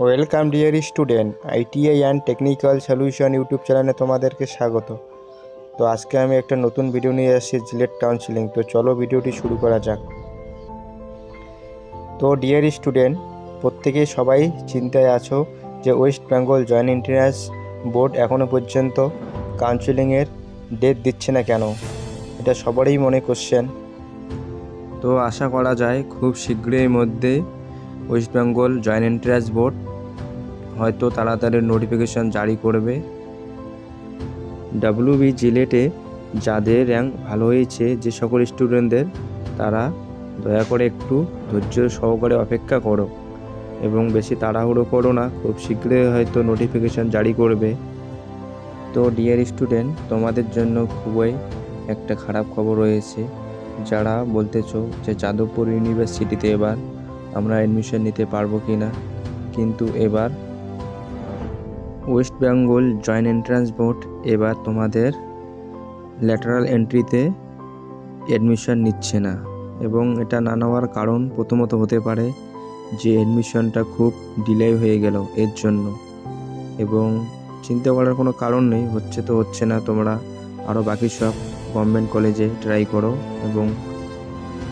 Welcome dear student, ITI and technical solution YouTube চ্যানেলে তোমাদেরকে স্বাগত। তো আজকে আমি একটা নতুন ভিডিও নিয়ে এসেছি জিলেট কাউন্সিলিং। তো চলো ভিডিওটি শুরু করা যাক। তো ডিয়ার স্টুডেন্ট, প্রত্যেকেই সবাই চিন্তায় আছো যে West Bengal joint entrance board এখনও পর্যন্ত কাউন্সিলিংয়ের ডেট দিচ্ছে না কেন, এটা সবারই মনে কোশ্চেন। তো আশা করা যায় খুব শীঘ্রই মধ্যে West Bengal joint entrance board হয়তো তাড়াতাড়ি নোটিফিকেশন জারি করবে। ডাব্লিউবি জিলেটে যাদের র্যাঙ্ক ভালো হয়েছে, যে সকল স্টুডেন্টদের, তারা দয়া করে একটু ধৈর্য সহকারে অপেক্ষা করো এবং বেশি তাড়াহুড়ো করো না, খুব শীঘ্রই হয়তো নোটিফিকেশন জারি করবে। তো ডিয়ার স্টুডেন্ট, তোমাদের জন্য খুবই একটা খারাপ খবর রয়েছে। যারা বলতেছো যে যাদবপুর ইউনিভার্সিটিতে এবার আমরা অ্যাডমিশন নিতে পারবো কি না, কিন্তু এবার West Bengal joint entrance board এবার তোমাদের ল্যাটারাল এন্ট্রিতে অ্যাডমিশন নিচ্ছে না। এবং এটা না নেওয়ার কারণ প্রথমত হতে পারে যে অ্যাডমিশনটা খুব ডিলে হয়ে গেল এর জন্য। এবং চিন্তা করার কোনো কারণ নেই, হচ্ছে তো হচ্ছে না, তোমরা আরও বাকি সব গভর্নমেন্ট কলেজে ট্রাই করো এবং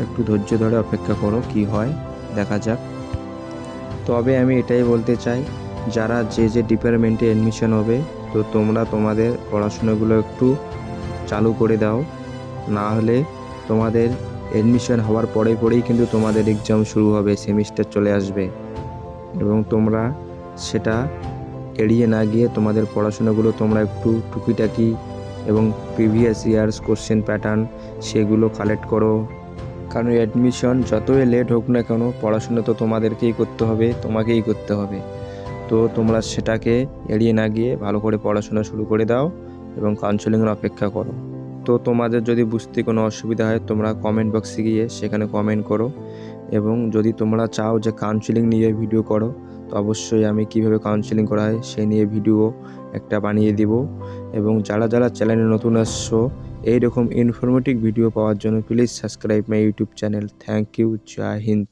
একটু ধৈর্য ধরে অপেক্ষা করো, কি হয় দেখা যাক। তবে আমি এটাই বলতে চাই, যারা যে ডিপার্টমেন্টে অ্যাডমিশন হবে, তো তোমরা তোমাদের পড়াশোনাগুলো একটু চালু করে দাও, না হলে তোমাদের অ্যাডমিশন হওয়ার পরেই কিন্তু তোমাদের এক্সাম শুরু হবে, সেমিস্টার চলে আসবে এবং তোমরা সেটা এড়িয়ে না গিয়ে তোমাদের পড়াশোনাগুলো তোমরা একটু টুকিটাকি এবং প্রিভিয়াস ইয়ার্স কোশ্চেন প্যাটার্ন সেগুলো কালেক্ট করো। কারণ অ্যাডমিশন যতই লেট হোক না কেন, পড়াশোনা তো তোমাদেরকেই করতে হবে, তোমাকেই করতে হবে। তো তোমরা সেটাকে এড়িয়ে না গিয়ে ভালো করে পড়াশোনা শুরু করে দাও এবং কাউন্সেলিংয়ের অপেক্ষা করো। তো তোমাদের যদি বুঝতে কোনো অসুবিধা হয়, তোমরা কমেন্ট বক্সে গিয়ে সেখানে কমেন্ট করো। এবং যদি তোমরা চাও যে কাউন্সেলিং নিয়ে ভিডিও করো, তো অবশ্যই আমি কিভাবে কাউন্সেলিং করা হয় সে নিয়ে ভিডিও একটা বানিয়ে দিব। এবং যারা চ্যানেলে নতুন আসছো, এইরকম ইনফরমেটিভ ভিডিও পাওয়ার জন্য please subscribe my YouTube channel. Thank you. জয় হিন্দ।